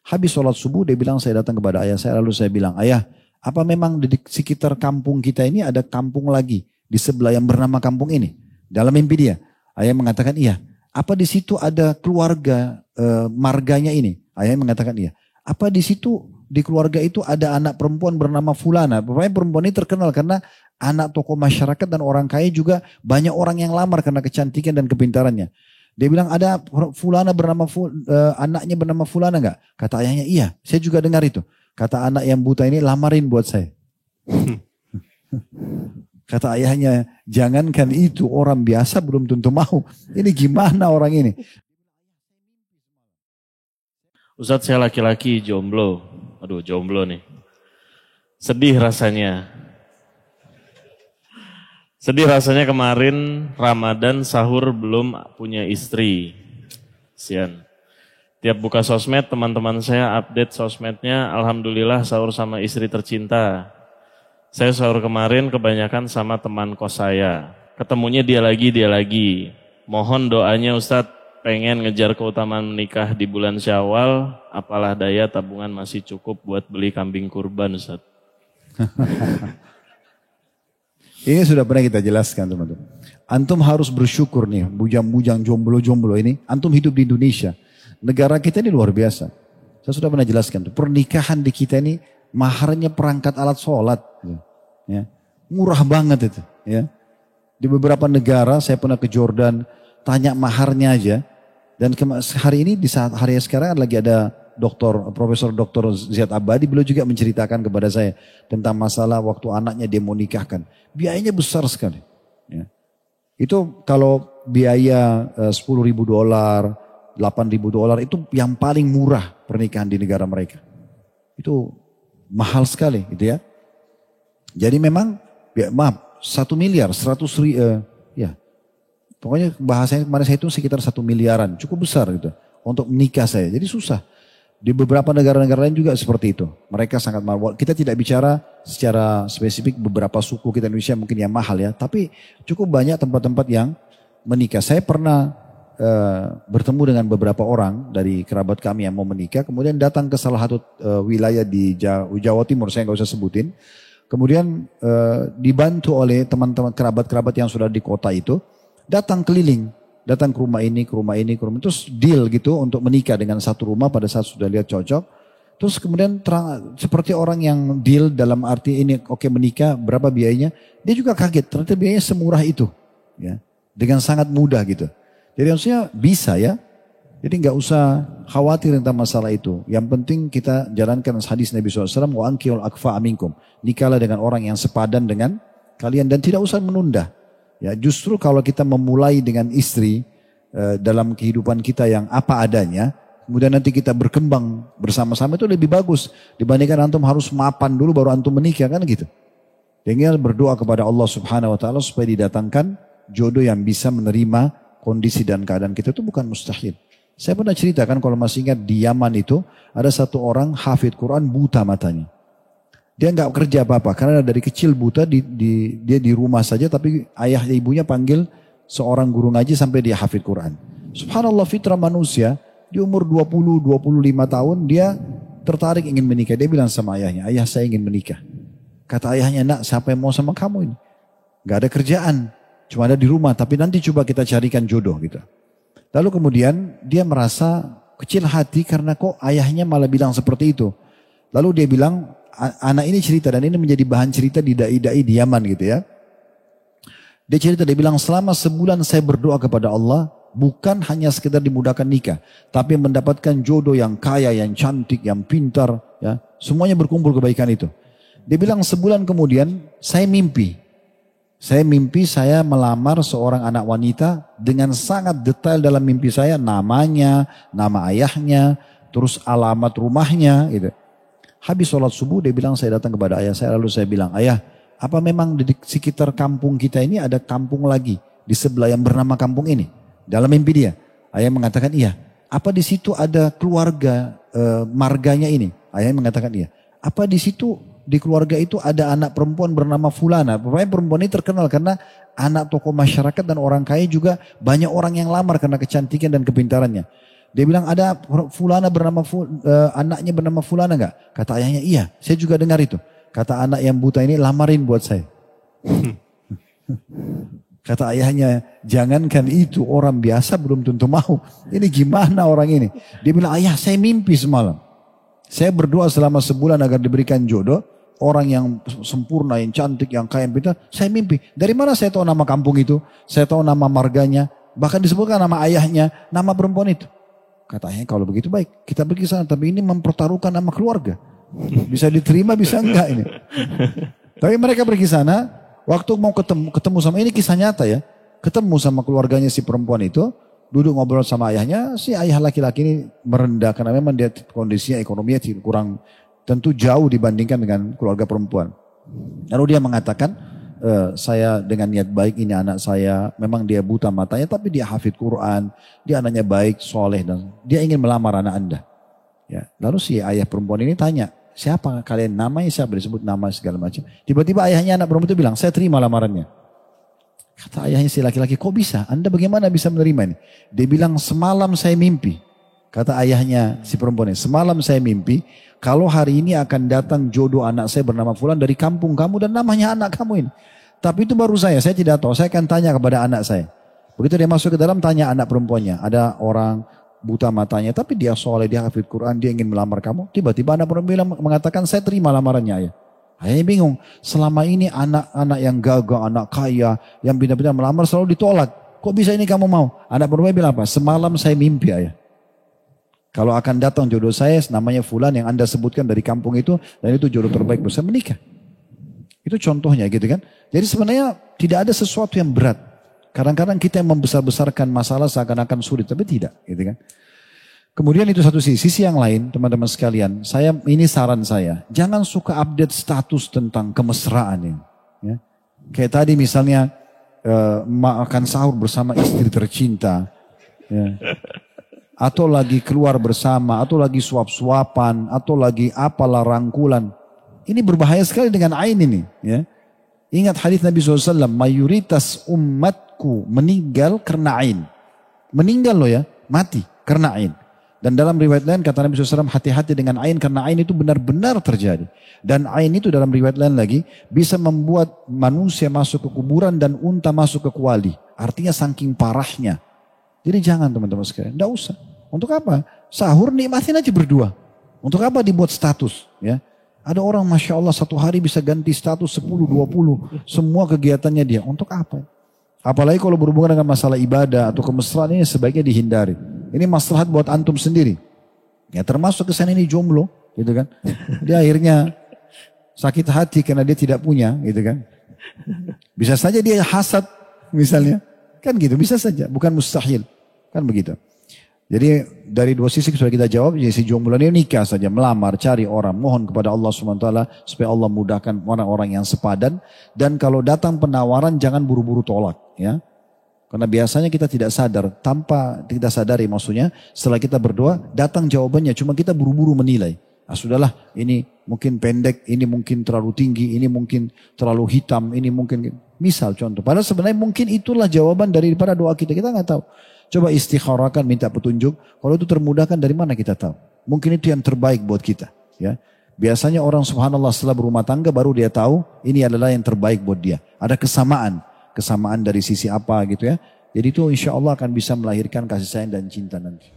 Habis sholat subuh dia bilang saya datang kepada ayah saya lalu saya bilang, ayah apa memang di sekitar kampung kita ini ada kampung lagi di sebelah yang bernama kampung ini? Dalam mimpi dia. Ayah mengatakan iya. Apa di situ ada keluarga marganya ini? Ayah mengatakan iya. Apa di situ di keluarga itu ada anak perempuan bernama Fulana? Pokoknya perempuan ini terkenal karena anak tokoh masyarakat dan orang kaya juga banyak orang yang lamar karena kecantikan dan kepintarannya. Dia bilang ada Fulana bernama anaknya bernama Fulana enggak? Kata ayahnya iya. Saya juga dengar itu. Kata anak yang buta ini lamarin buat saya. Kata ayahnya, jangankan itu orang biasa belum tentu mau. Ini gimana orang ini? Ustadz saya laki-laki jomblo. Aduh jomblo nih. Sedih rasanya. Sedih rasanya kemarin Ramadan sahur belum punya istri. Sian. Tiap buka sosmed teman-teman saya update sosmednya. Alhamdulillah sahur sama istri tercinta. Saya sahur kemarin kebanyakan sama teman kos saya. Ketemunya dia lagi. Mohon doanya Ustadz, pengen ngejar keutamaan menikah di bulan Syawal. Apalah daya tabungan masih cukup buat beli kambing kurban Ustadz. Ini sudah pernah kita jelaskan teman-teman. Antum harus bersyukur nih, bujang-bujang jomblo-jomblo ini. Antum hidup di Indonesia. Negara kita ini luar biasa. Saya sudah pernah jelaskan. Pernikahan di kita ini maharnya perangkat alat sholat. Ya. Murah banget itu. Ya. Di beberapa negara saya pernah ke Jordan. Tanya maharnya aja. Dan hari ini di saat hari sekarang lagi ada Profesor Dr. Ziyad Abadi. Beliau juga menceritakan kepada saya. Tentang masalah waktu anaknya dia mau nikahkan. Biayanya besar sekali. Ya. Itu kalau biaya $10.000, $8.000 itu yang paling murah pernikahan di negara mereka. Itu mahal sekali gitu ya. Jadi memang, ya, maaf, 1 miliar, 100 ya. Pokoknya bahasanya kemarin saya itu sekitar 1 miliaran, cukup besar gitu. Untuk menikah saya, jadi susah. Di beberapa negara-negara lain juga seperti itu. Mereka sangat mahal. Kita tidak bicara secara spesifik beberapa suku kita Indonesia mungkin yang mahal ya. Tapi cukup banyak tempat-tempat yang menikah. Saya pernah bertemu dengan beberapa orang dari kerabat kami yang mau menikah. Kemudian datang ke salah satu wilayah di Jawa Timur, saya nggak usah sebutin. Kemudian dibantu oleh teman-teman kerabat-kerabat yang sudah di kota itu. Datang keliling, datang ke rumah ini, ke rumah ini, ke rumah ini. Terus deal gitu untuk menikah dengan satu rumah pada saat sudah lihat cocok. Terus kemudian seperti orang yang deal dalam arti ini oke menikah, berapa biayanya. Dia juga kaget, ternyata biayanya semurah itu. Ya, dengan sangat mudah gitu. Jadi maksudnya bisa ya. Jadi nggak usah khawatir tentang masalah itu. Yang penting kita jalankan hadis Nabi SAW. Wa ankihul akfa aminkum. Nikahlah dengan orang yang sepadan dengan kalian. Dan tidak usah menunda. Ya, justru kalau kita memulai dengan istri dalam kehidupan kita yang apa adanya. Kemudian nanti kita berkembang bersama-sama itu lebih bagus. Dibandingkan antum harus mapan dulu baru antum menikah kan gitu. Tinggal berdoa kepada Allah Subhanahu Wa Taala supaya didatangkan jodoh yang bisa menerima kondisi dan keadaan kita itu bukan mustahil. Saya pernah ceritakan kalau masih ingat di Yaman itu ada satu orang hafid Quran buta matanya. Dia nggak kerja apa-apa karena dari kecil buta dia di rumah saja tapi ayah ibunya panggil seorang guru ngaji sampai dia hafid Quran. Subhanallah fitrah manusia di umur 20-25 tahun dia tertarik ingin menikah. Dia bilang sama ayahnya, ayah saya ingin menikah. Kata ayahnya, nak siapa yang mau sama kamu ini? Gak ada kerjaan. Cuma ada di rumah, tapi nanti coba kita carikan jodoh gitu. Lalu kemudian dia merasa kecil hati karena kok ayahnya malah bilang seperti itu. Lalu dia bilang, anak ini cerita dan ini menjadi bahan cerita di dai-dai di Yaman gitu ya. Dia cerita, dia bilang selama sebulan saya berdoa kepada Allah, bukan hanya sekedar dimudahkan nikah, tapi mendapatkan jodoh yang kaya, yang cantik, yang pintar, ya. Semuanya berkumpul kebaikan itu. Dia bilang sebulan kemudian saya mimpi. Saya mimpi saya melamar seorang anak wanita dengan sangat detail dalam mimpi saya. Namanya, nama ayahnya, terus alamat rumahnya gitu. Habis sholat subuh dia bilang saya datang kepada ayah saya. Lalu saya bilang, ayah apa memang di sekitar kampung kita ini ada kampung lagi di sebelah yang bernama kampung ini? Dalam mimpi dia. Ayah mengatakan iya. Apa di situ ada keluarga marganya ini? Ayah mengatakan iya. Apa di situ di keluarga itu ada anak perempuan bernama Fulana. Pokoknya perempuan ini terkenal karena anak tokoh masyarakat dan orang kaya juga banyak orang yang lamar karena kecantikan dan kepintarannya. Dia bilang ada fulana bernama anaknya bernama fulana enggak? Kata ayahnya iya, saya juga dengar itu. Kata anak yang buta ini lamarin buat saya. Kata ayahnya, jangankan itu orang biasa belum tentu mau. Ini gimana orang ini? Dia bilang, ayah saya mimpi semalam. Saya berdoa selama sebulan agar diberikan jodoh. Orang yang sempurna, yang cantik, yang kaya, yang pintar. Saya mimpi. Dari mana saya tahu nama kampung itu? Saya tahu nama marganya. Bahkan disebutkan nama ayahnya, nama perempuan itu. Kata ayahnya, kalau begitu baik. Kita pergi sana, tapi ini mempertaruhkan nama keluarga. Bisa diterima, bisa enggak ini. Tapi mereka pergi sana. Waktu mau ketemu sama, ini kisah nyata ya. Ketemu sama keluarganya si perempuan itu. Duduk ngobrol sama ayahnya. Si ayah laki-laki ini merendah. Karena memang dia kondisinya ekonominya kurang tentu jauh dibandingkan dengan keluarga perempuan. Lalu dia mengatakan, saya dengan niat baik ini anak saya. Memang dia buta matanya tapi dia hafid Quran. Dia anaknya baik, soleh. Dan dia ingin melamar anak anda. Ya. Lalu si ayah perempuan ini tanya. Siapa kalian, namanya siapa, disebut nama segala macam. Tiba-tiba ayahnya anak perempuan itu bilang, saya terima lamarannya. Kata ayahnya si laki-laki, kok bisa? Anda bagaimana bisa menerima ini? Dia bilang, semalam saya mimpi. Kata ayahnya si perempuan ini, semalam saya mimpi, kalau hari ini akan datang jodoh anak saya bernama Fulan dari kampung kamu dan namanya anak kamu ini. Tapi itu baru saya tidak tahu, saya akan tanya kepada anak saya. Begitu dia masuk ke dalam, tanya anak perempuannya, ada orang buta matanya, tapi dia soleh, dia hafid Quran, dia ingin melamar kamu. Tiba-tiba anak perempuan mengatakan, saya terima lamarannya ayah. Ayahnya bingung, selama ini anak-anak yang gagah, anak kaya, yang pindah-pindah melamar selalu ditolak. Kok bisa ini kamu mau? Anak perempuan bilang apa? Semalam saya mimpi ayah. Kalau akan datang jodoh saya, namanya Fulan yang anda sebutkan dari kampung itu, dan itu jodoh terbaik buat saya, menikah. Itu contohnya gitu kan. Jadi sebenarnya tidak ada sesuatu yang berat. Kadang-kadang kita yang membesar-besarkan masalah seakan-akan sulit, tapi tidak, gitu kan. Kemudian itu satu sisi yang lain, teman-teman sekalian, ini saran saya, jangan suka update status tentang kemesraan ya. Kayak tadi misalnya makan sahur bersama istri tercinta, ya. Atau lagi keluar bersama, atau lagi suap-suapan, atau lagi apalah rangkulan. Ini berbahaya sekali dengan ain ini, ya. Ingat hadis Nabi SAW, mayoritas umatku meninggal karena ain. Meninggal loh ya, mati karena ain. Dan dalam riwayat lain kata Nabi SAW, hati-hati dengan ain karena ain itu benar-benar terjadi. Dan ain itu dalam riwayat lain lagi bisa membuat manusia masuk ke kuburan dan unta masuk ke kuali. Artinya saking parahnya. Jadi jangan teman-teman sekalian, tidak usah. Untuk apa? Sahur nikmatin aja berdua. Untuk apa dibuat status? Ya. Ada orang Masya Allah satu hari bisa ganti status 10, 20. Semua kegiatannya dia. Untuk apa? Apalagi kalau berhubungan dengan masalah ibadah atau kemesraan ini sebaiknya dihindari. Ini maslahat buat antum sendiri. Ya termasuk kesan ini jomblo. Gitu kan. Dia akhirnya sakit hati karena dia tidak punya. Gitu kan. Bisa saja dia hasad misalnya. Kan gitu. Bisa saja. Bukan mustahil. Kan begitu. Jadi dari dua sisi sudah kita jawab, si jomblo ini nikah saja, melamar, cari orang, mohon kepada Allah SWT supaya Allah mudahkan orang-orang yang sepadan. Dan kalau datang penawaran jangan buru-buru tolak, ya. Karena biasanya kita tidak sadar, tanpa kita sadari maksudnya, setelah kita berdoa datang jawabannya, cuma kita buru-buru menilai. Ah sudahlah, ini mungkin pendek, ini mungkin terlalu tinggi, ini mungkin terlalu hitam, ini mungkin misal contoh. Padahal sebenarnya mungkin itulah jawaban daripada doa kita nggak tahu. Coba istikharahkan, minta petunjuk. Kalau itu termudahkan dari mana kita tahu? Mungkin itu yang terbaik buat kita. Ya, biasanya orang subhanallah setelah berumah tangga baru dia tahu ini adalah yang terbaik buat dia. Ada kesamaan dari sisi apa gitu ya. Jadi itu insya Allah akan bisa melahirkan kasih sayang dan cinta nanti.